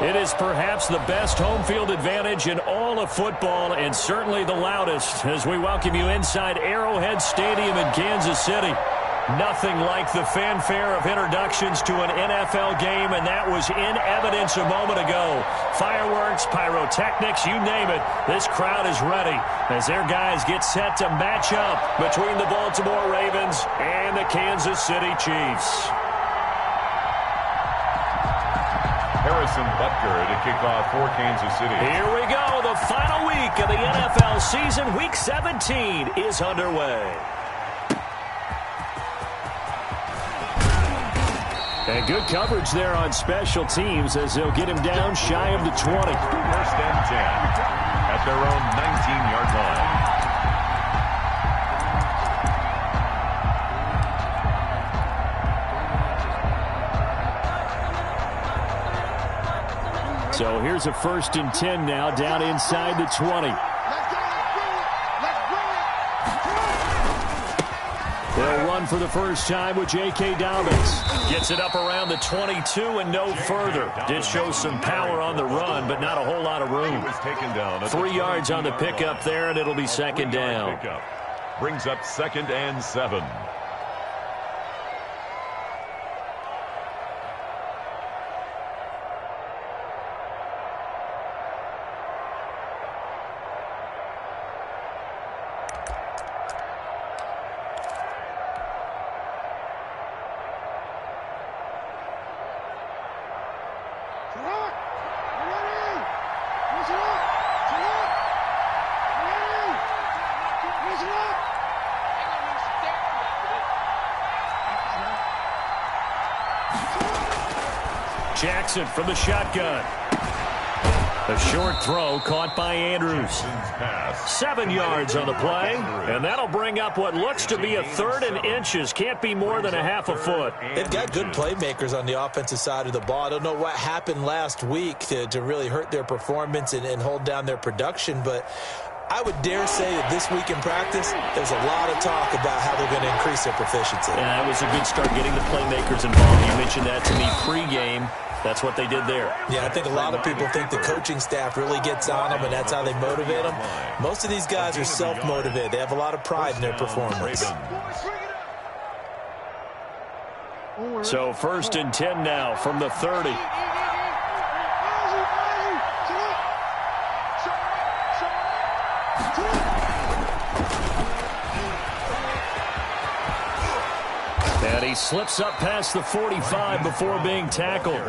It is perhaps the best home field advantage in all of football, and certainly the loudest, as we welcome you inside Arrowhead Stadium in Kansas City. Nothing like the fanfare of introductions to an NFL game, and that was in evidence a moment ago. Fireworks, pyrotechnics, you name it. This crowd is ready as their guys get set to match up between the Baltimore Ravens and the Kansas City Chiefs. Harrison Butker to kick off for Kansas City. Here we go. The final week of the NFL season. Week 17 is underway. And good coverage there on special teams as they'll get him down shy of the 20. First and 10 at their own 19-yard line. So here's a first and 10 now down inside the 20. They'll run for the first time with J.K. Dobbins. Gets it up around the 22 and no further. Did show some power on the run, but not a whole lot of room. 3 yards on the pickup there, and it'll be second down. Brings up 2nd and 7. Jackson from the shotgun. A short throw caught by Andrews. 7 yards on the play, and that'll bring up what looks to be a 3rd and inches. Can't be more than a half a foot. They've got good playmakers on the offensive side of the ball. I don't know what happened last week to really hurt their performance and hold down their production, but I would dare say that this week in practice, there's a lot of talk about how they're going to increase their proficiency. Yeah, that was a good start getting the playmakers involved. You mentioned that to me pregame. That's what they did there. Yeah, I think a lot of people think the coaching staff really gets on them, and that's how they motivate them. Most of these guys are self-motivated. They have a lot of pride in their performance. So first and 10 now from the 30. And he slips up past the 45 before being tackled.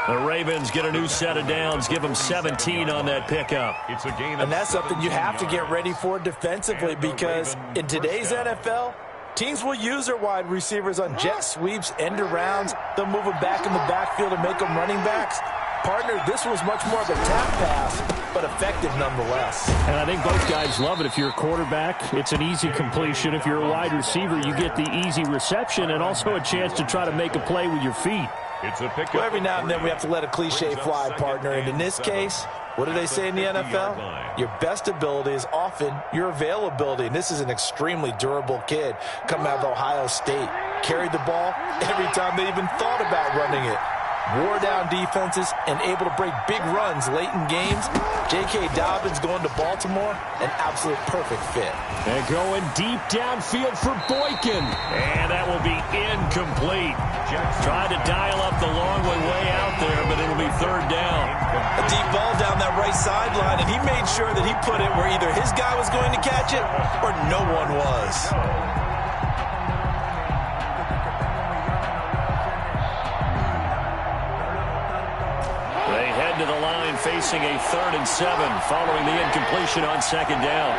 The Ravens get a new set of downs, give them 17 on that pickup. And that's something you have to get ready for defensively, because in today's NFL, teams will use their wide receivers on jet sweeps, end arounds. They'll move them back in the backfield and make them running backs. Partner, this was much more of a tap pass, but effective nonetheless. And I think both guys love it. If you're a quarterback, it's an easy completion. If you're a wide receiver, you get the easy reception and also a chance to try to make a play with your feet. It's a pickup. Well, every now and then we have to let a cliche fly, partner. And in this case, what do they say in the NFL? Your best ability is often your availability. And this is an extremely durable kid coming out of Ohio State. Carried the ball every time they even thought about running it. Wore down defenses and able to break big runs late in games. J.K. Dobbins going to Baltimore, an absolute perfect fit. And going deep downfield for Boykin. And that will be incomplete. Tried to dial up the long way out there, but it'll be 3rd down. A deep ball down that right sideline, and he made sure that he put it where either his guy was going to catch it or no one was. To the line facing a 3rd and 7 following the incompletion on 2nd down.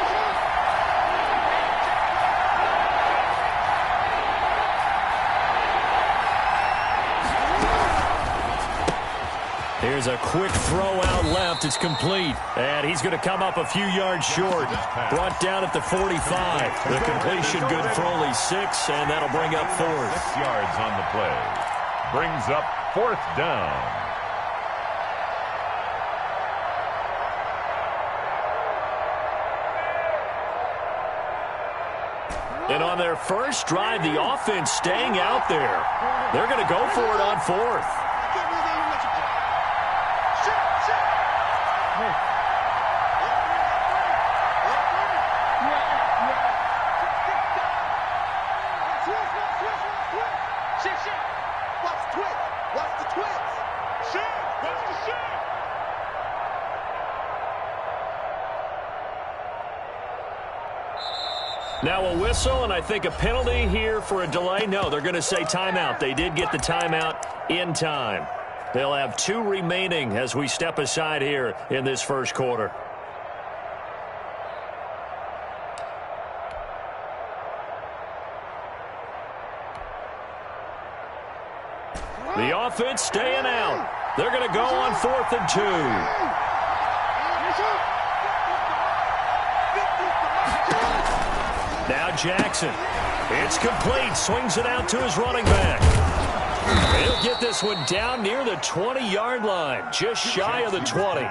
Here's a quick throw out left. It's complete. And he's going to come up a few yards short. Brought down at the 45. The completion good for only 6, and that'll bring up 4th. 6 yards on the play. Brings up 4th down. And on their first drive, the offense staying out there. They're going to go for it on 4th. Now a whistle, and I think a penalty here for a delay. No, they're going to say timeout. They did get the timeout in time. They'll have 2 remaining as we step aside here in this first quarter. The offense staying out. They're going to go on 4th and 2. Now Jackson. It's complete. Swings it out to his running back. He'll get this one down near the 20-yard line, just shy of the 20.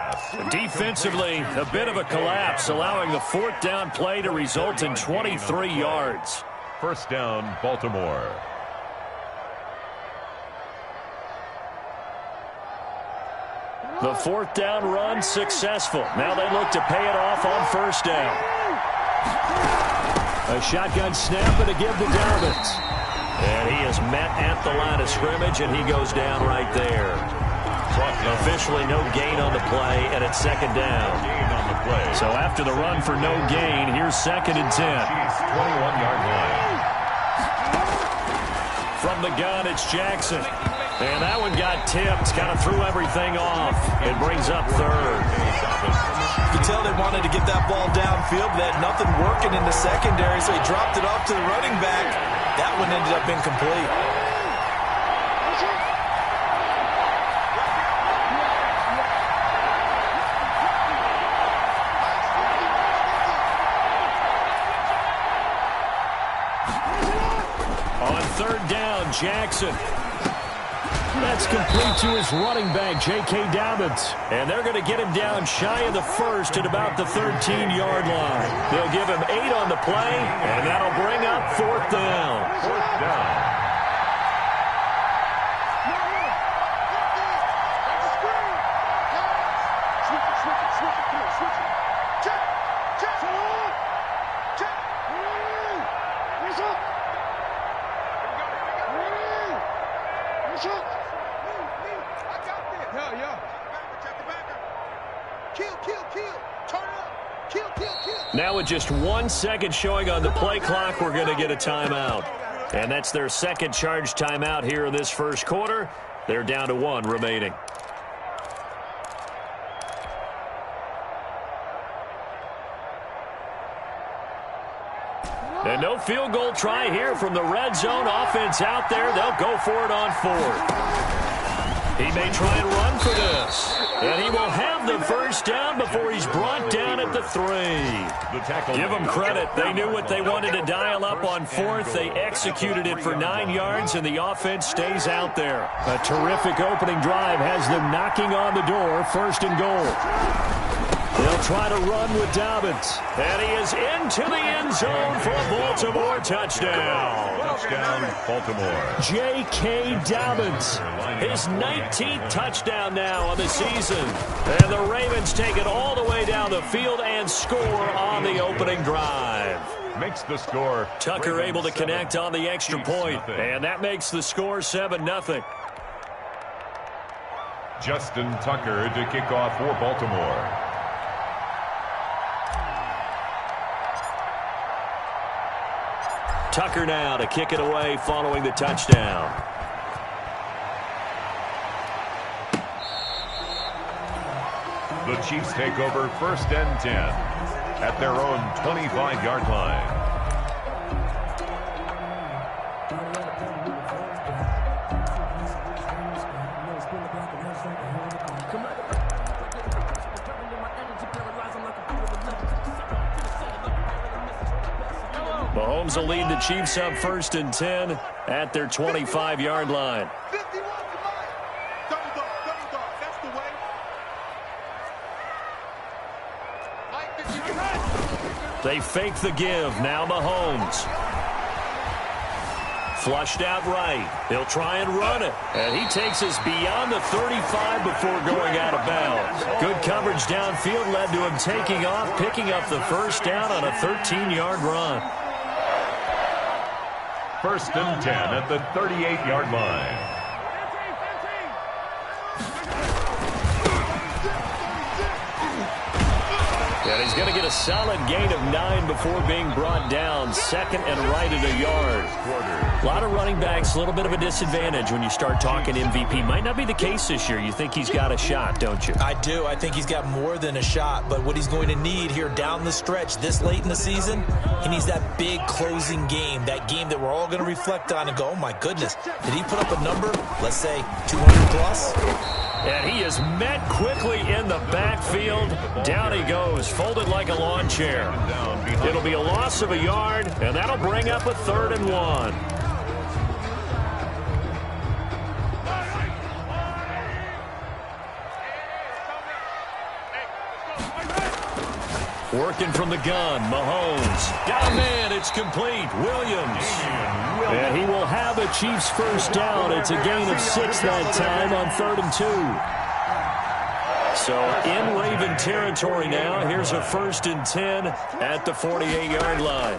Defensively, a bit of a collapse, allowing the 4th down play to result in 23 yards. First down, Baltimore. The 4th down run successful. Now they look to pay it off on 1st down. A shotgun snap and a give to Dobbins. And he is met at the line of scrimmage, and he goes down right there. Officially no gain on the play, and it's 2nd down. So after the run for no gain, here's 2nd and 10. 21-yard line. From the gun, it's Jackson. And that one got tipped, kind of threw everything off. It brings up 3rd. You could tell they wanted to get that ball downfield. They had nothing working in the secondary, so he dropped it off to the running back. That one ended up incomplete. On 3rd down, Jackson. That's complete to his running back, J.K. Dobbins. And they're going to get him down shy of the 1st at about the 13-yard line. They'll give him 8 on the play, and that'll bring up 4th down. 4th down. Now with just 1 second showing on the play clock, we're going to get a timeout. And that's their 2nd charge timeout here in this first quarter. They're down to 1 remaining. And no field goal try here from the red zone. Offense out there. They'll go for it on 4th. He may try and run for this. And he will have the 1st down before he's brought down at the 3. Give them credit. They knew what they wanted to dial up on 4th. They executed it for 9 yards, and the offense stays out there. A terrific opening drive has them knocking on the door. 1st and goal. They'll try to run with Dobbins. And he is into the end zone for a Baltimore touchdown. Touchdown, Baltimore. J.K. Dobbins. His 19th touchdown now on the season. And the Ravens take it all the way down the field and score on the opening drive. Makes the score. Tucker able to connect on the extra point. And that makes the score 7-0. Justin Tucker to kick off for Baltimore. Tucker now to kick it away following the touchdown. The Chiefs take over 1st and 10 at their own 25-yard line. Mahomes will lead the Chiefs up 1st and 10 at their 25-yard line. They fake the give. Now Mahomes. Flushed out right. He'll try and run it. And he takes us beyond the 35 before going out of bounds. Good coverage downfield led to him taking off, picking up the first down on a 13-yard run. 1st and 10 at the 38-yard line. And he's going to get a solid gain of 9 before being brought down. 2nd and right at a yard. A lot of running backs, a little bit of a disadvantage when you start talking MVP. Might not be the case this year. You think he's got a shot, don't you? I do. I think he's got more than a shot. But what he's going to need here down the stretch this late in the season, he needs that big closing game. That game that we're all going to reflect on and go, oh, my goodness. Did he put up a number, let's say, 200 plus? And he is met quickly in the backfield. Down he goes, folded like a lawn chair. It'll be a loss of a yard, and that'll bring up a 3rd and 1. Working from the gun, Mahomes. Got a man, it's complete. Williams. And he will have a Chiefs first down. It's a gain of 6 that time on 3rd and 2. So in Raven territory now. Here's a 1st and 10 at the 48-yard line.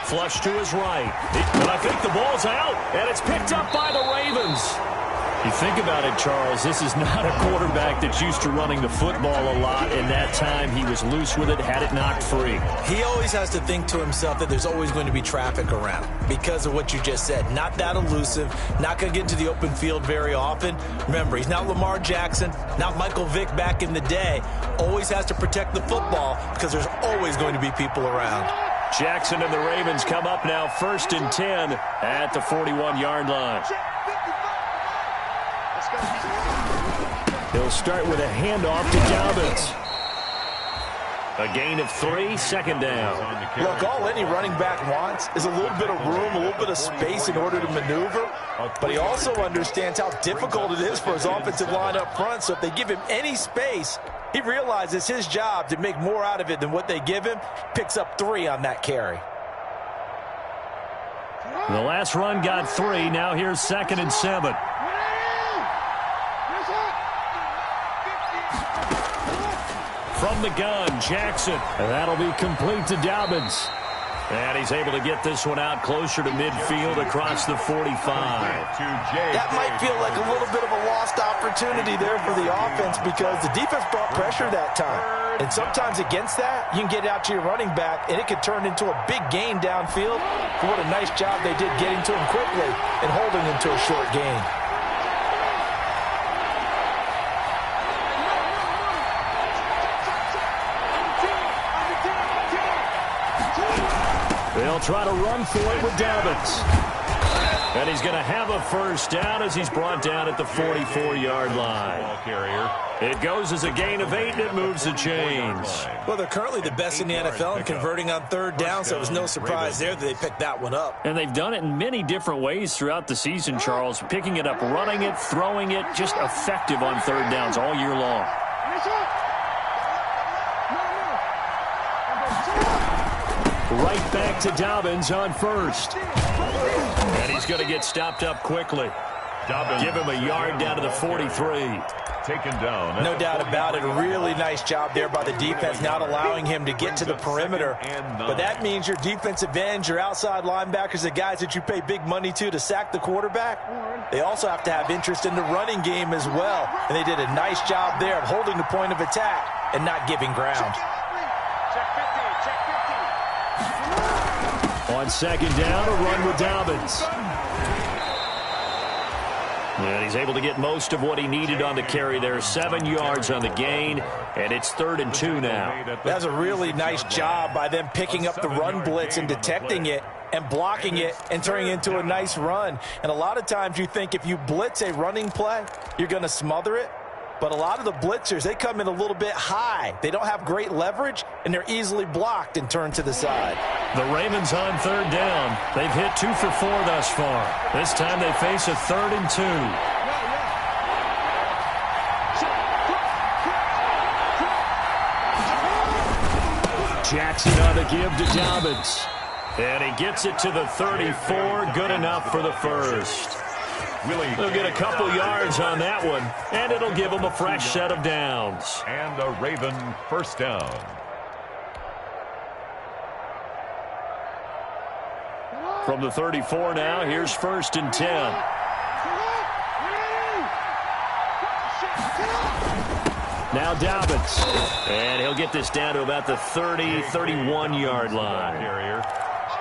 Flush to his right. But I think the ball's out, and it's picked up by the Ravens. You think about it, Charles, this is not a quarterback that's used to running the football a lot, and that time he was loose with it, had it knocked free. He always has to think to himself that there's always going to be traffic around because of what you just said. Not that elusive, not going to get into the open field very often. Remember, he's not Lamar Jackson, not Michael Vick back in the day. Always has to protect the football because there's always going to be people around. Jackson and the Ravens come up now 1st and 10 at the 41-yard line. He'll start with a handoff to Dobbins. A gain of 3, 2nd down. Look, all any running back wants is a little bit of room, a little bit of space in order to maneuver. But he also understands how difficult it is for his offensive line up front. So if they give him any space, he realizes his job to make more out of it than what they give him. Picks up 3 on that carry. The last run got 3. Now here's 2nd and 7. From the gun, Jackson. And that'll be complete to Dobbins. And he's able to get this one out closer to midfield across the 45. That might feel like a little bit of a lost opportunity there for the offense because the defense brought pressure that time. And sometimes against that, you can get out to your running back, and it could turn into a big gain downfield. But what a nice job they did getting to him quickly and holding him to a short gain. They'll try to run for it with Dobbins. And he's going to have a first down as he's brought down at the 44-yard line. It goes as a gain of 8, and it moves the chains. Well, they're currently the best in the NFL in converting on 3rd down, so it was no surprise there that they picked that one up. And they've done it in many different ways throughout the season, Charles. Picking it up, running it, throwing it, just effective on 3rd downs all year long. Right back to Dobbins on 1st. And he's going to get stopped up quickly. Give him a yard down to the 43. Taken down. No doubt about it. A really nice job there by the defense, not allowing him to get to the perimeter. But that means your defensive ends, your outside linebackers, the guys that you pay big money to sack the quarterback, they also have to have interest in the running game as well. And they did a nice job there of holding the point of attack and not giving ground. On 2nd down, a run with Dobbins. And he's able to get most of what he needed on the carry there. 7 yards on the gain, and it's 3rd and 2 now. That's a really nice job by them picking up the run blitz and detecting it and blocking it and turning it into a nice run. And a lot of times you think if you blitz a running play, you're going to smother it. But a lot of the blitzers, they come in a little bit high. They don't have great leverage, and they're easily blocked and turned to the side. The Ravens on 3rd down. They've hit 2 for 4 thus far. This time they face a 3rd and 2. Jackson on the give to Dobbins. And he gets it to the 34. Good enough for the first. They'll get a couple yards on that one, and it'll give them a fresh set of downs. And a Raven first down. From the 34 now, here's 1st and 10. Now Dobbins. And he'll get this down to about the 30, 31-yard line.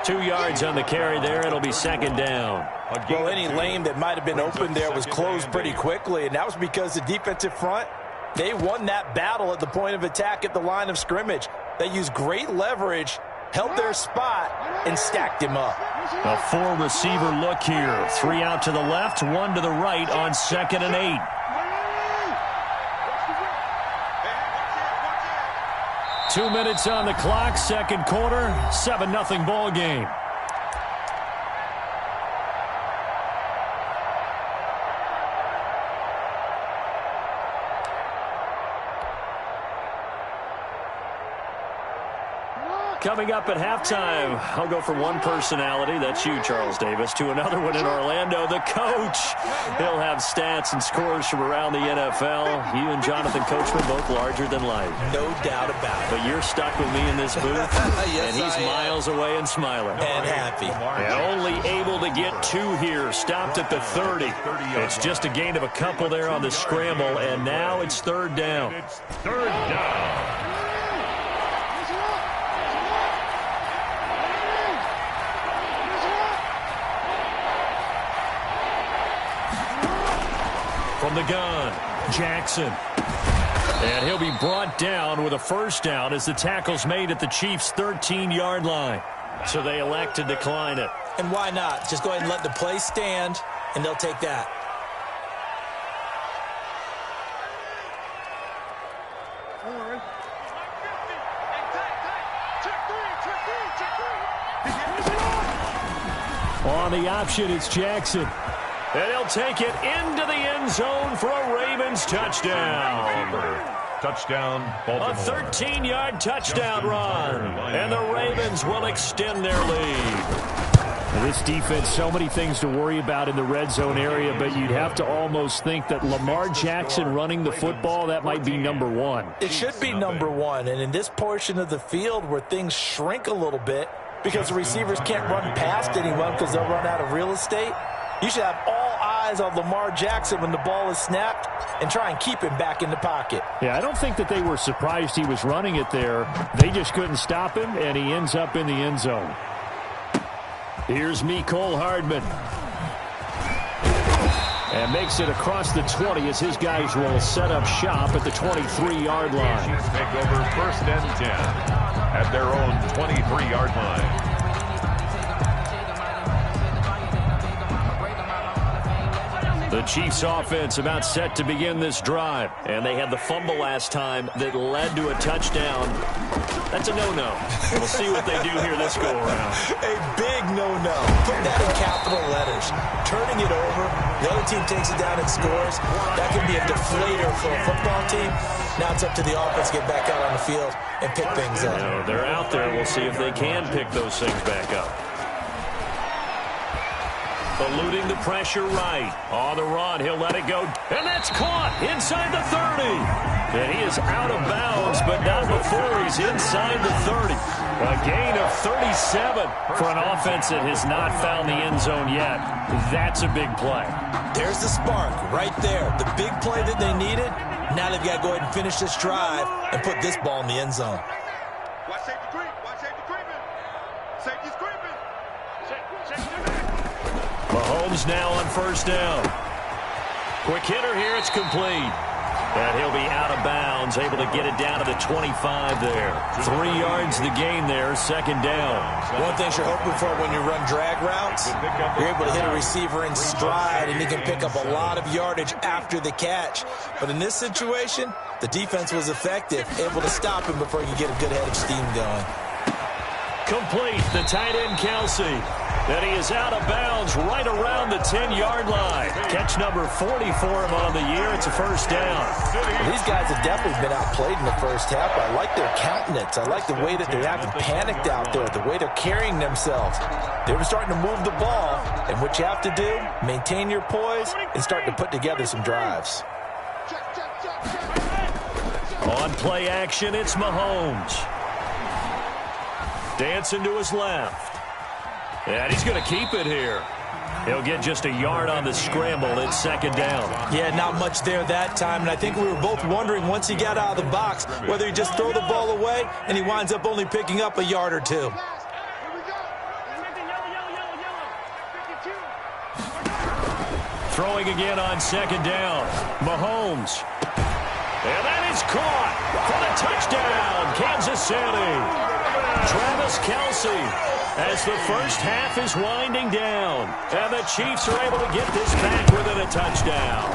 2 yards on the carry there. It'll be 2nd down. Well, any lane that might have been open there was closed pretty quickly, and that was because the defensive front, they won that battle at the point of attack at the line of scrimmage. They used great leverage, held their spot, and stacked him up. A 4-receiver look here. 3 out to the left, 1 to the right on 2nd and 8. Two minutes on the clock, 2nd quarter, 7-0 ball game. Coming up at halftime, I'll go from one personality, that's you, Charles Davis, to another one in Orlando, the coach. He'll have stats and scores from around the NFL. You and Jonathan Coachman both larger than life. No doubt about it. But you're stuck with me in this booth, yes, and he's miles away and smiling. And happy. And only able to get 2 here, stopped at the 30. It's just a gain of a couple there on the scramble, and now it's 3rd down. It's 3rd down. From the gun, Jackson. And he'll be brought down with a 1st down as the tackle's made at the Chiefs' 13-yard line. So they elect to decline it. And why not? Just go ahead and let the play stand, and they'll take that. On the option, it's Jackson. And he'll take it into the end zone for a Ravens touchdown. Touchdown, Baltimore. A 13-yard touchdown run. And the Ravens will extend their lead. This defense, so many things to worry about in the red zone area, but you'd have to almost think that Lamar Jackson running the football, that might be number 1. It should be number 1, and in this portion of the field where things shrink a little bit because the receivers can't run past anyone because they'll run out of real estate, you should have all eyes on Lamar Jackson when the ball is snapped and try and keep him back in the pocket. Yeah, I don't think that they were surprised he was running it there. They just couldn't stop him, and he ends up in the end zone. Here's Mecole Hardman. And makes it across the 20 as his guys will set up shop at the 23-yard line. Chiefs take over 1st and 10 at their own 23-yard line. The Chiefs offense about set to begin this drive. And they had the fumble last time that led to a touchdown. That's a no-no. We'll see what they do here this go-around. A big no-no. Put that in capital letters. Turning it over, the other team takes it down and scores. That can be a deflator for a football team. Now it's up to the offense to get back out on the field and pick things up. No, they're out there. We'll see if they can pick those things back up. Eluding the pressure right. On the run, he'll let it go. And that's caught inside the 30. And he is out of bounds, but not before he's inside the 30. A gain of 37 for an offense that has not found the end zone yet. That's a big play. There's the spark right there. The big play that they needed. Now they've got to go ahead and finish this drive and put this ball in the end zone. Watch safety creep. Watch safety creeping. Safety's creeping. Mahomes now on 1st down. Quick hitter here, it's complete. And he'll be out of bounds, able to get it down to the 25 there. 3 yards the gain there, 2nd down. One thing you're hoping for when you run drag routes, you're able to hit a receiver in stride, and he can pick up a lot of yardage after the catch. But in this situation, the defense was effective, able to stop him before he could get a good head of steam going. Complete, the tight end Kelsey. And he is out of bounds right around the 10-yard line. Catch number 40 for him on the year. It's a first down. Well, these guys have definitely been outplayed in the first half. I like their countenance. I like the way that they haven't panicked out there, the way they're carrying themselves. They were starting to move the ball, and what you have to do, maintain your poise and start to put together some drives. On play action, it's Mahomes. Dancing to his left. And he's going to keep it here. He'll get just a yard on the scramble. It's second down. Yeah, not much there that time. And I think we were both wondering once he got out of the box whether he just throw the ball away and he winds up only picking up a yard or two. Throwing again on second down. Mahomes. And that is caught for the touchdown, Kansas City. Travis Kelce. As the first half is winding down. And the Chiefs are able to get this back within a touchdown.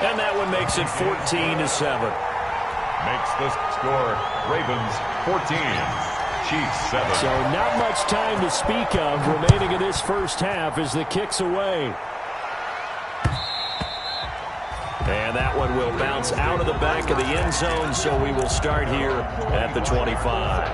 And that one makes it 14-7. Makes the score Ravens 14, Chiefs 7. So not much time to speak of remaining in this first half as the kick's away. And that one will bounce out of the back of the end zone, so we will start here at the 25.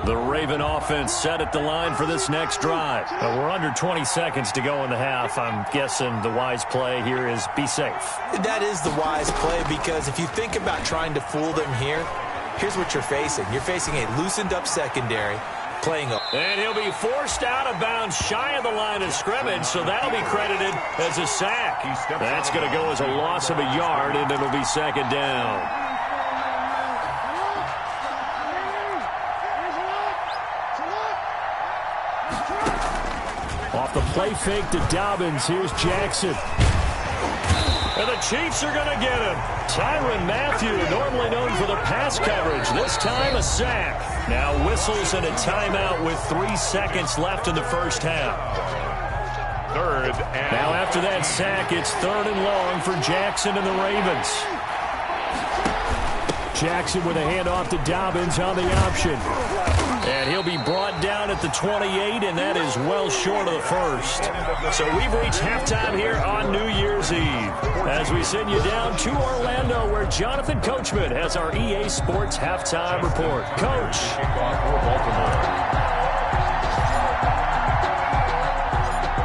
The Raven offense set at the line for this next drive. We're under 20 seconds to go in the half. I'm guessing the wise play here is be safe. That is the wise play, because if you think about trying to fool them here, here's what you're facing. You're facing a loosened up secondary. And he'll be forced out of bounds shy of the line of scrimmage, so that'll be credited as a sack. That's going to go as a loss of a yard, and it'll be second down. Off the play fake to Dobbins, here's Jackson. And the Chiefs are going to get him. Tyrann Mathieu, normally known for the pass coverage, this time a sack. Now whistles and a timeout with 3 seconds left in the first half. Third and now after that sack, it's 3rd and long for Jackson and the Ravens. Jackson with a handoff to Dobbins on the option. And he'll be brought down at the 28, and that is well short of the first. So we've reached halftime here on New Year's Eve as we send you down to Orlando, where Jonathan Coachman has our EA Sports Halftime Report. Coach.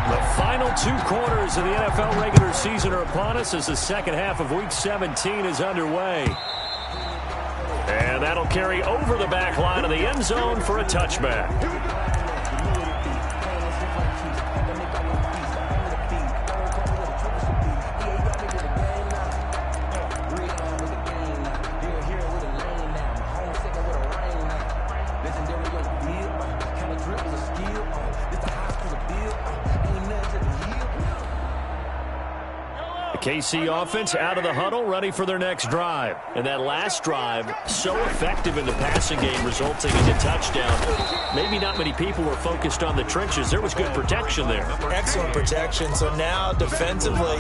The final 2 quarters of the NFL regular season are upon us as the second half of Week 17 is underway. And that'll carry over the back line of the end zone for a touchback. KC offense out of the huddle, ready for their next drive. And that last drive, so effective in the passing game, resulting in a touchdown. Maybe not many people were focused on the trenches. There was good protection there. Excellent protection. So now, defensively,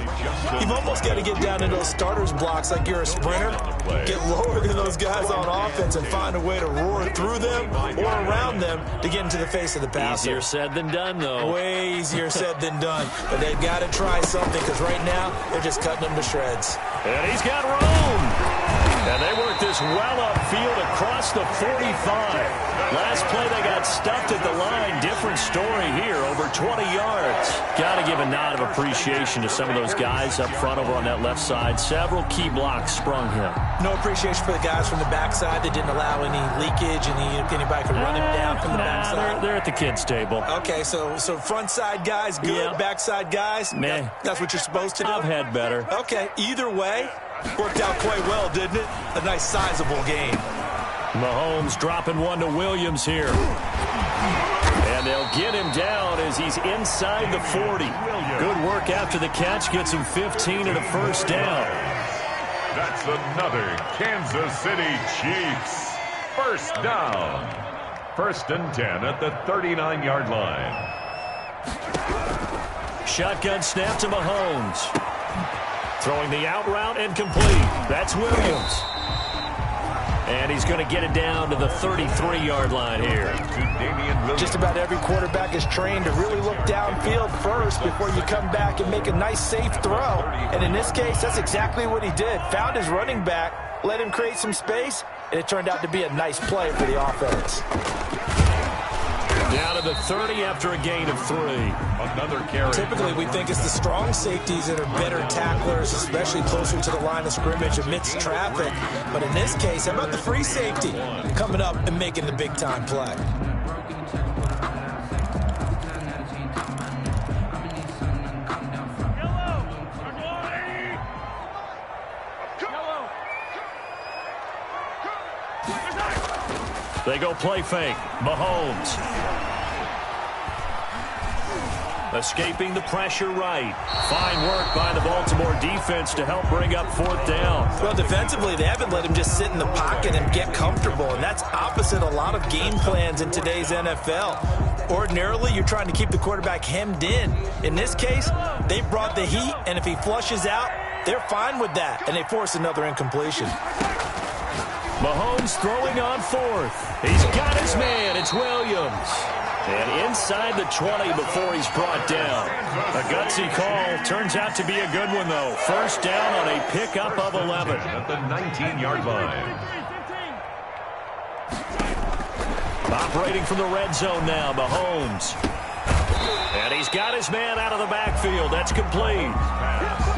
you've almost got to get down into those starters blocks like you're a sprinter. Get lower than those guys on offense and find a way to roar through them or around them to get into the face of the passer. Easier said than done, though. Way easier said than done. But they've got to try something, because right now, they're just cutting them to shreds. And he's got room. And they work this well upfield across the 45. Last play, they got stuffed at the line. Different story here, over 20 yards. Got to give a nod of appreciation to some of those guys up front over on that left side. Several key blocks sprung him. No appreciation for the guys from the backside that didn't allow any leakage and anybody could run him down from the backside. They're at the kids' table. Okay, so front side guys good, yep. Backside guys, man, that's what you're supposed to do. I've had better. Okay, either way, worked out quite well, didn't it? A nice sizable game. Mahomes dropping one to Williams here. And they'll get him down as he's inside the 40. Good work after the catch, gets him 15 and a first down. That's another Kansas City Chiefs first down. 1st and 10 at the 39-yard line. Shotgun snap to Mahomes. Throwing the out route and complete. That's Williams. And he's going to get it down to the 33-yard line here. Just about every quarterback is trained to really look downfield first before you come back and make a nice, safe throw. And in this case, that's exactly what he did. Found his running back, let him create some space, and it turned out to be a nice play for the offense. Down to the 30 after a gain of 3. Another carry. Typically, we think it's the strong safeties that are better tacklers, especially closer to the line of scrimmage amidst traffic. But in this case, how about the free safety coming up and making the big-time play? They go play fake. Mahomes. Escaping the pressure right. Fine work by the Baltimore defense to help bring up 4th down. Well, defensively, they haven't let him just sit in the pocket and get comfortable, and that's opposite a lot of game plans in today's NFL. Ordinarily, you're trying to keep the quarterback hemmed in. In this case, they brought the heat, and if he flushes out, they're fine with that, and they force another incompletion. Mahomes throwing on 4th. He's got his man. It's Williams. And inside the 20 before he's brought down. A gutsy call. Turns out to be a good one, though. 1st down on a pickup of 11. At the 19-yard line. Operating from the red zone now, Mahomes. And he's got his man out of the backfield. That's complete.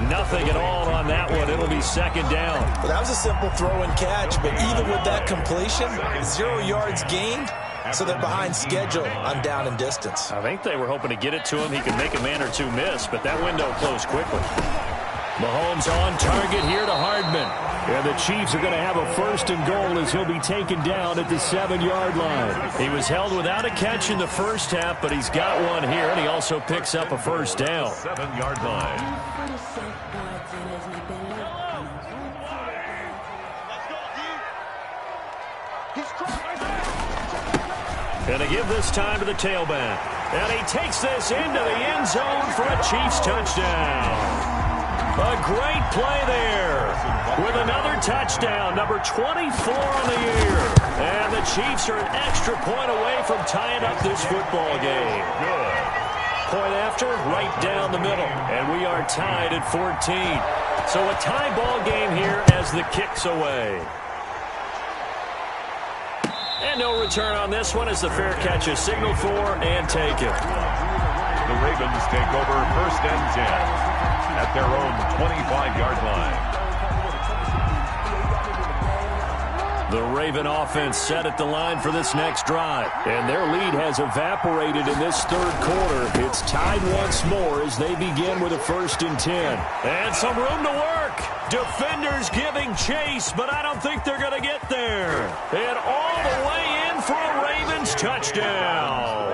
Nothing at all on that one. It'll be 2nd down. Well, that was a simple throw and catch, but even with that completion, 0 yards gained, so they're behind schedule on down and distance. I think they were hoping to get it to him. He could make a man or two miss, but that window closed quickly. Mahomes on target here to Hardman. And the Chiefs are going to have a 1st and goal as he'll be taken down at the 7-yard line. He was held without a catch in the first half, but he's got one here, and he also picks up a 1st down. 7-yard line. And they give this time to the tailback. And he takes this into the end zone for a Chiefs touchdown. A great play there with another touchdown, number 24 on the year. And the Chiefs are an extra point away from tying up this football game. Good. Point after, right down the middle. And we are tied at 14. So a tie ball game here as the kick's away. And no return on this one as the fair catch is signaled for and taken. The Ravens take over 1st and 10 at their own 25-yard line. The Raven offense set at the line for this next drive. And their lead has evaporated in this 3rd quarter. It's tied once more as they begin with a 1st and 10. And some room to work. Defenders giving chase, but I don't think they're going to get there. And all the way in for a Ravens touchdown.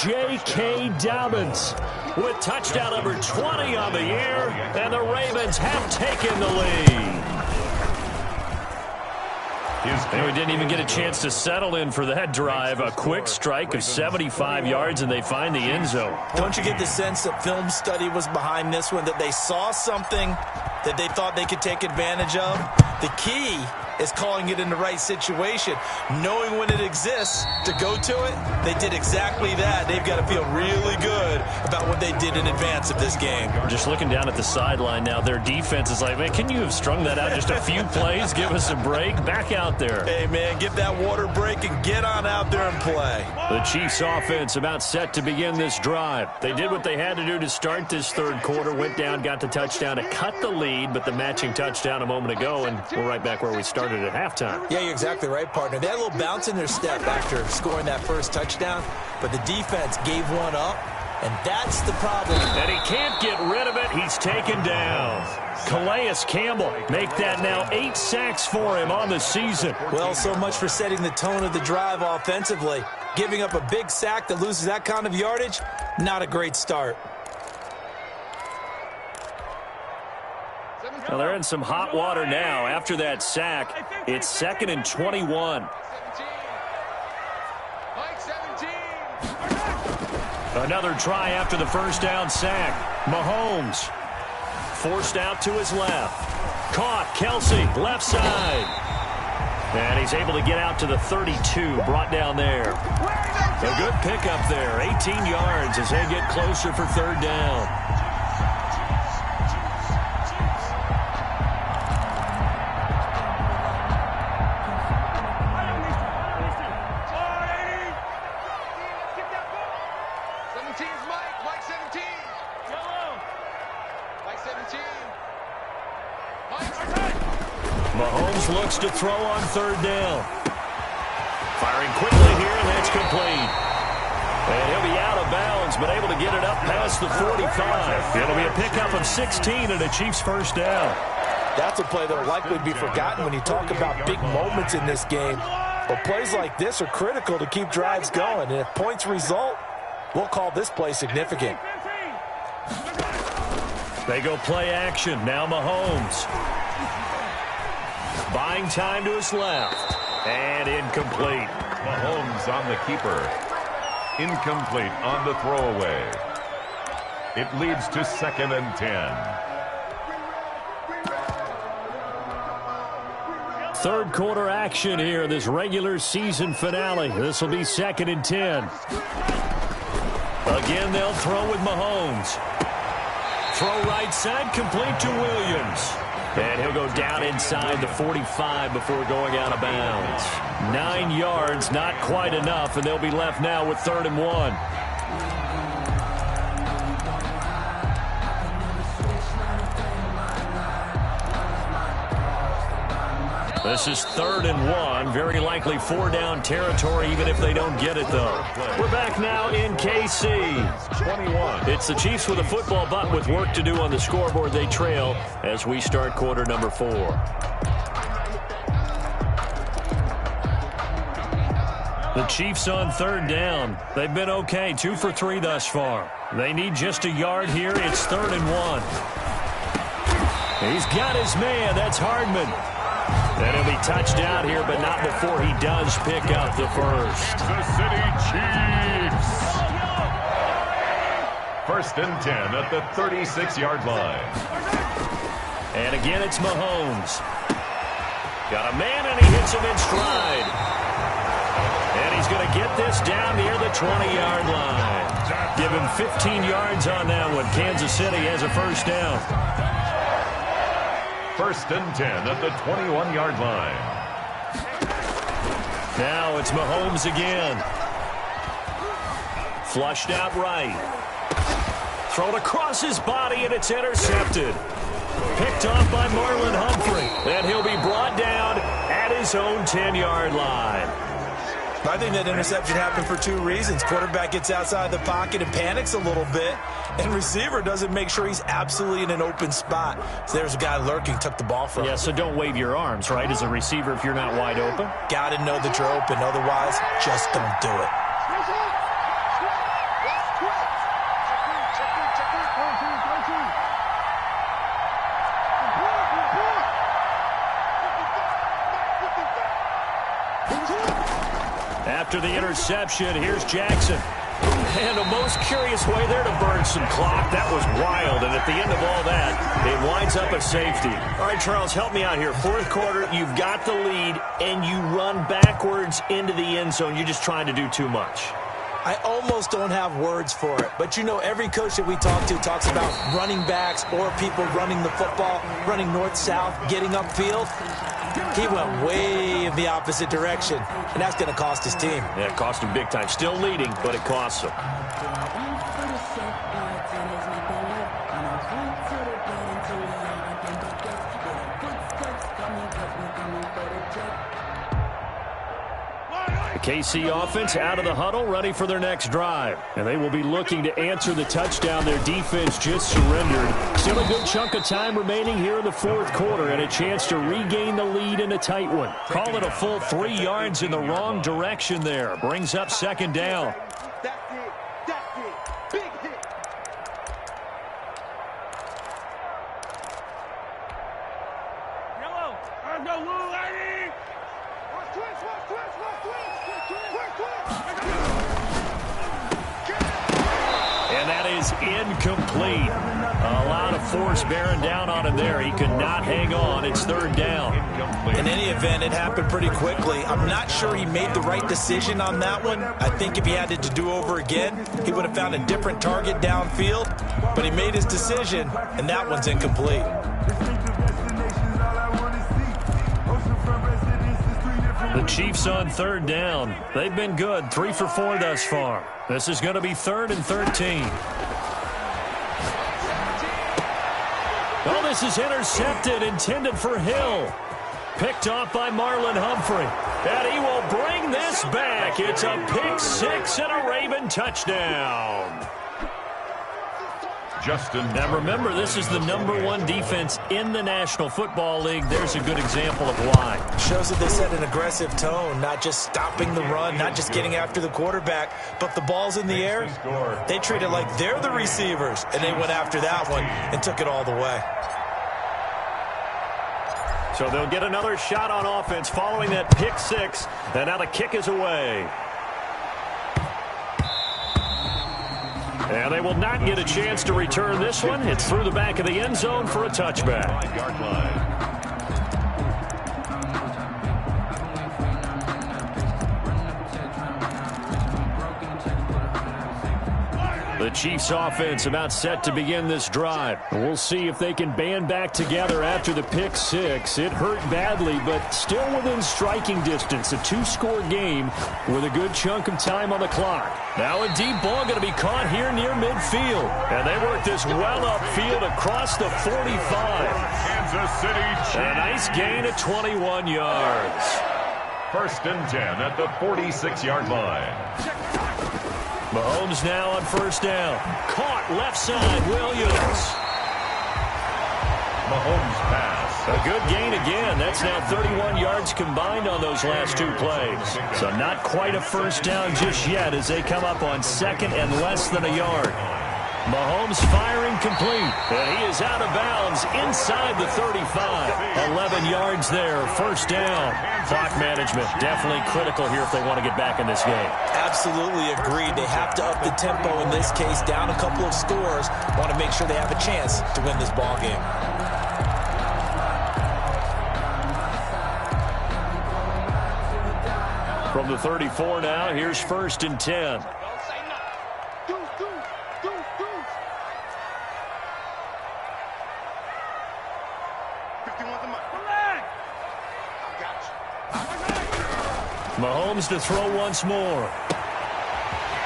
J.K. Dobbins with touchdown number 20 on the year, and the Ravens have taken the lead. And we didn't even get a chance to settle in for that drive. A quick strike of 75 yards, and they find the end zone. Don't you get the sense that film study was behind this one, that they saw something that they thought they could take advantage of? The key is calling it in the right situation, knowing when it exists to go to it. They did exactly that. They've got to feel really good about what they did in advance of this game. Just looking down at the sideline now, their defense is like, man, can you have strung that out just a few plays? Give us a break. Back out there. Hey, man, get that water break and get on out there and play. The Chiefs offense about set to begin this drive. They did what they had to do to start this 3rd quarter, went down, got the touchdown to cut the lead, but the matching touchdown a moment ago, and we're right back where we started at halftime. Yeah, you're exactly right, partner. They had a little bounce in their step after scoring that 1st touchdown, but the defense gave one up, and that's the problem. And he can't get rid of it. He's taken down. Calais Campbell make that now 8 sacks for him on the season. Well, so much for setting the tone of the drive offensively. Giving up a big sack that loses that kind of yardage, not a great start. Well, they're in some hot water now. After that sack, it's 2nd and 21. Another try after the 1st down sack. Mahomes forced out to his left. Caught, Kelsey, left side. And he's able to get out to the 32, brought down there. A good pickup there, 18 yards as they get closer for third down. Mahomes looks to throw on third down. Firing quickly here, and that's complete. And he'll be out of bounds, but able to get it up past the 45. It'll be a pickup of 16 and a Chiefs first down. That's a play that will likely be forgotten when you talk about big moments in this game. But plays like this are critical to keep drives going. And if points result, we'll call this play significant. They go play action. Now Mahomes. Buying time to his left. And incomplete. Mahomes on the keeper. Incomplete on the throwaway. It leads to 2nd and 10. Third quarter action here, this regular season finale. This will be 2nd and 10. Again, they'll throw with Mahomes. Throw right side, complete to Williams. And he'll go down inside the 45 before going out of bounds. 9 yards, not quite enough, and they'll be left now with 3rd and 1. This is 3rd and 1. Very likely 4-down territory, even if they don't get it, though. We're back now in KC. 21. It's the Chiefs with a football, but with work to do on the scoreboard. They trail as we start quarter number 4. The Chiefs on 3rd down. They've been okay, 2 for 3 thus far. They need just a yard here. It's 3rd and 1. He's got his man. That's Hardman. And he'll be touched out here, but not before he does pick up the first. Kansas City Chiefs. 1st and 10 at the 36-yard line. And again, it's Mahomes. Got a man, and he hits him in stride. And he's going to get this down near the 20-yard line. Give him 15 yards on that one. Kansas City has a first down. 1st and 10 at the 21-yard line. Now it's Mahomes again. Flushed out right. Thrown across his body, and it's intercepted. Picked off by Marlon Humphrey. And he'll be brought down at his own 10-yard line. I think that interception happened for 2 reasons. Quarterback gets outside the pocket and panics a little bit, and receiver doesn't make sure he's absolutely in an open spot. So there's a guy lurking, took the ball from him. Yeah, so don't wave your arms, right, as a receiver if you're not wide open? Got to know that you're open. Otherwise, just don't do it. After the interception, here's Jackson. And a most curious way there to burn some clock. That was wild, and at the end of all that, it winds up a safety. All right, Charles, help me out here. 4th quarter, you've got the lead, and you run backwards into the end zone. You're just trying to do too much. I almost don't have words for it. But, you know, every coach that we talk to talks about running backs or people running the football, running north-south, getting upfield. He went way in the opposite direction, and that's going to cost his team. Yeah, it cost him big time. Still leading, but it costs him. The KC offense out of the huddle, ready for their next drive. And they will be looking to answer the touchdown their defense just surrendered. Still a good chunk of time remaining here in the 4th quarter and a chance to regain the lead in a tight one. Call it a full 3 yards in the wrong direction there. Brings up 2nd down. That's it. That's it. Big hit. Yellow. Let's go, Lou, lady. Watch twist, watch twist, watch twist. And that is is incomplete. A lot of force bearing down on him there. He could not hang on. It's third down. In any event, it happened pretty quickly. I'm not sure he made the right decision on that one. I think if he had it to do over again, he would have found a different target downfield. But he made his decision, and that one's incomplete. The Chiefs on third down. They've been good, 3 for 4 thus far. This is going to be 3rd and 13. Oh, this is intercepted, intended for Hill. Picked off by Marlon Humphrey. And he will bring this back. It's a pick 6 and a Raven touchdown. Now remember, this is the #1 defense in the National Football League. There's a good example of why. Shows that they set an aggressive tone, not just stopping the run, not just getting after the quarterback, but the ball's in the air. They treat it like they're the receivers, and they went after that one and took it all the way. So they'll get another shot on offense following that pick 6, and now the kick is away. And they will not get a chance to return this one. It's through the back of the end zone for a touchback. The Chiefs offense about set to begin this drive. We'll see if they can band back together after the pick 6. It hurt badly, but still within striking distance. A 2-score game with a good chunk of time on the clock. Now a deep ball going to be caught here near midfield. And they work this well upfield across the 45. Kansas City Chiefs. A nice gain of 21 yards. 1st and 10 at the 46-yard line. Mahomes now on 1st down. Caught left side, Williams. Mahomes pass. A good gain again. That's now 31 yards combined on those last 2 plays. So not quite a 1st down just yet as they come up on 2nd and less than a yard. Mahomes firing complete, and he is out of bounds inside the 35. 11 yards there, 1st down. Clock management definitely critical here if they want to get back in this game. Absolutely agreed. They have to up the tempo in this case, down a couple of scores. Want to make sure they have a chance to win this ball game. From the 34 now, here's 1st and 10. Mahomes to throw once more.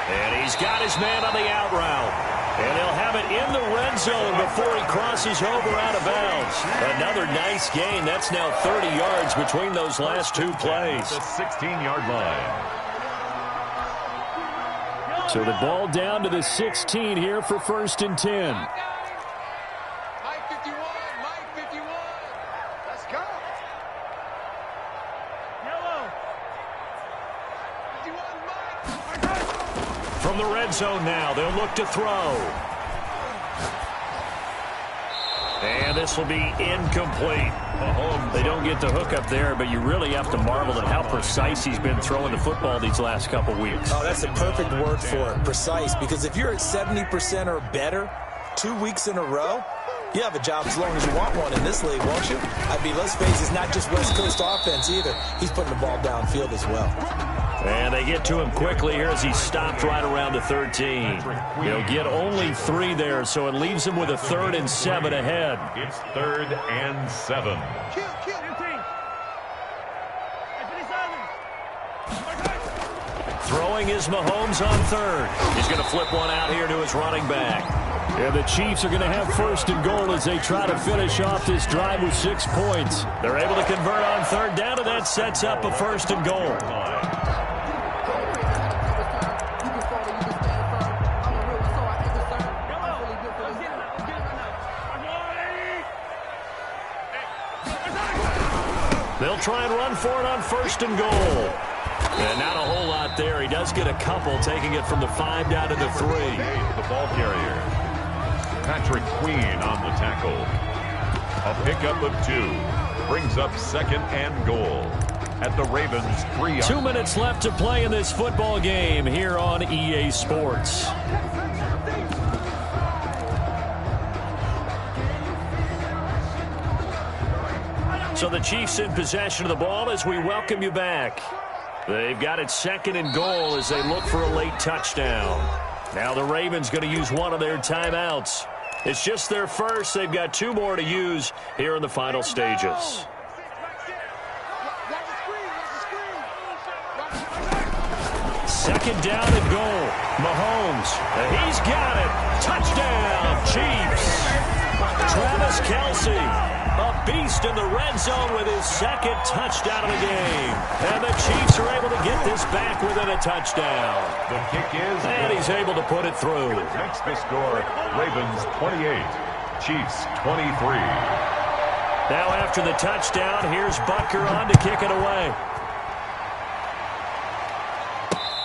And he's got his man on the out route. And he'll have it in the red zone before he crosses over out of bounds. Another nice gain. That's now 30 yards between those last 2 plays. The 16-yard line. So the ball down to the 16 here for 1st and 10. From the red zone now, they'll look to throw. And this will be incomplete. They don't get the hook up there, but you really have to marvel at how precise he's been throwing the football these last couple weeks. Oh, that's a perfect word for it, precise, because if you're at 70% or better 2 weeks in a row, you have a job as long as you want one in this league, won't you? I mean, let's face it, it's not just West Coast offense either. He's putting the ball downfield as well. And they get to him quickly here as he stopped right around the 13. He'll get only 3 there, so it leaves him with a 3rd and 7 ahead. It's 3rd and 7. Throwing is Mahomes on 3rd. He's going to flip one out here to his running back. And the Chiefs are going to have 1st and goal as they try to finish off this drive with 6 points. They're able to convert on 3rd down, and that sets up a 1st and goal. They'll try and run for it on 1st and goal. And not a whole lot there. He does get a couple, taking it from the 5 down to the 3. The ball carrier. Patrick Queen on the tackle. A pickup of 2. Brings up 2nd and goal. At the Ravens 3. 2 minutes left to play in this football game here on EA Sports. So the Chiefs in possession of the ball as we welcome you back. They've got it 2nd and goal as they look for a late touchdown. Now the Ravens going to use one of their timeouts. It's just their first. They've got 2 more to use here in the final stages. 2nd down and goal. Mahomes. He's got it. Touchdown, Chiefs. Travis Kelce, a beast in the red zone with his 2nd touchdown of the game. And the Chiefs are able to get this back within a touchdown. The kick is And he's able to put it through. Makes the score Ravens 28, Chiefs 23. Now after the touchdown, here's Butker on to kick it away.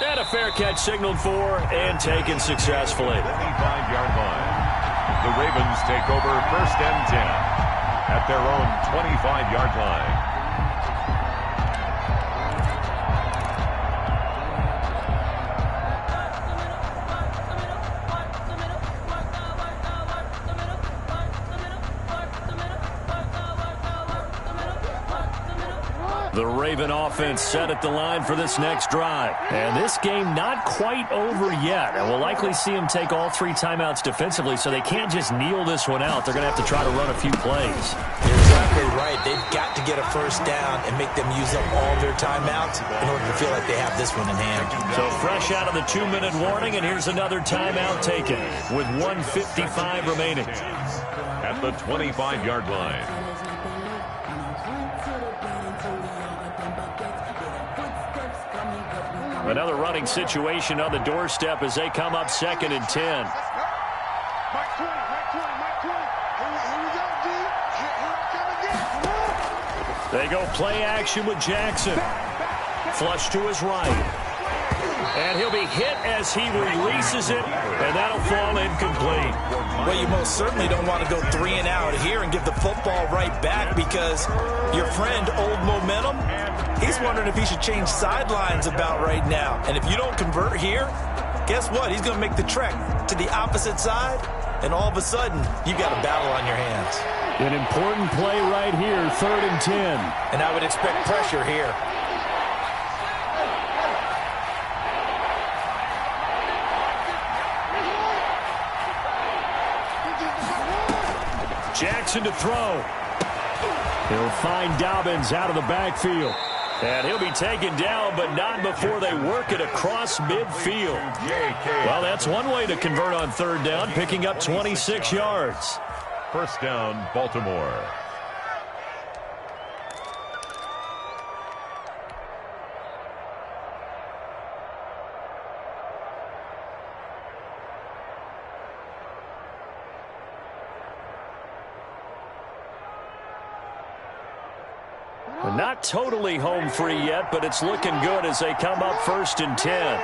And a fair catch signaled for and taken successfully. 25-yard line. The Ravens take over 1st and 10 at their own 25-yard line. The Raven offense set at the line for this next drive. And this game not quite over yet. And we'll likely see them take all 3 timeouts defensively, so they can't just kneel this one out. They're going to have to try to run a few plays. You're exactly right. They've got to get a 1st down and make them use up all their timeouts in order to feel like they have this one in hand. So fresh out of the 2-minute warning, and here's another timeout taken with 1:55 remaining. At the 25-yard line. Another running situation on the doorstep as they come up 2nd and 10. They go play action with Jackson. Flush to his right. And he'll be hit as he releases it, and that'll fall incomplete. Well, you most certainly don't want to go 3 and out here and give the football right back because your friend, Old Momentum, he's wondering if he should change sidelines about right now. And if you don't convert here, guess what? He's going to make the trek to the opposite side, and all of a sudden, you've got a battle on your hands. An important play right here, 3rd and 10. And I would expect pressure here. Jackson to throw. He'll find Dobbins out of the backfield. And he'll be taken down, but not before they work it across midfield. Well, that's one way to convert on 3rd down, picking up 26 yards. 1st down, Baltimore. Not totally home free yet, but it's looking good as they come up 1st and 10.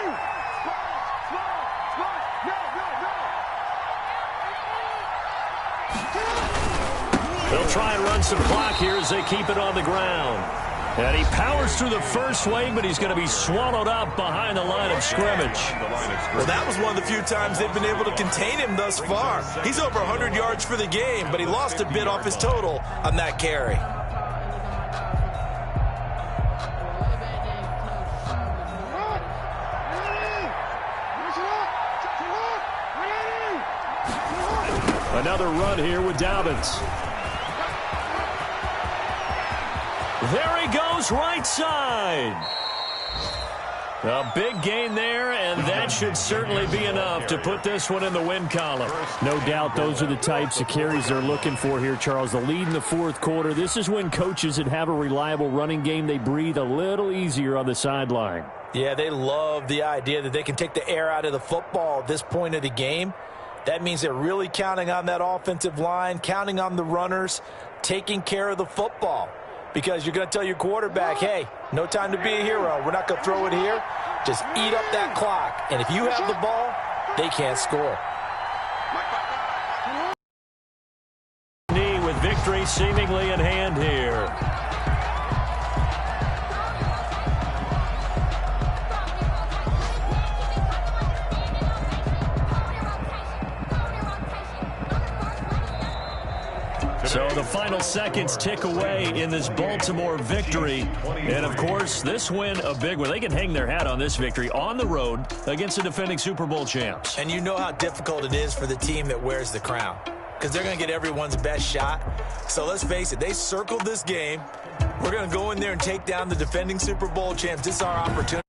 They'll try and run some clock here as they keep it on the ground. And he powers through the first wave, but he's going to be swallowed up behind the line of scrimmage. Well, that was one of the few times they've been able to contain him thus far. He's over 100 yards for the game, but he lost a bit off his total on that carry. Another run here with Dobbins. There he goes, right side. A big gain there, and that should certainly be enough to put this one in the win column. No doubt those are the types of carries they're looking for here, Charles. The lead in the 4th quarter. This is when coaches that have a reliable running game, they breathe a little easier on the sideline. Yeah, they love the idea that they can take the air out of the football at this point of the game. That means they're really counting on that offensive line, counting on the runners, taking care of the football. Because you're going to tell your quarterback, hey, no time to be a hero. We're not going to throw it here. Just eat up that clock. And if you have the ball, they can't score. Knee with victory seemingly in hand here. So the final seconds tick away in this Baltimore victory. And, of course, this win, a big one. They can hang their hat on this victory on the road against the defending Super Bowl champs. And you know how difficult it is for the team that wears the crown, because they're going to get everyone's best shot. So let's face it, they circled this game. We're going to go in there and take down the defending Super Bowl champs. This is our opportunity.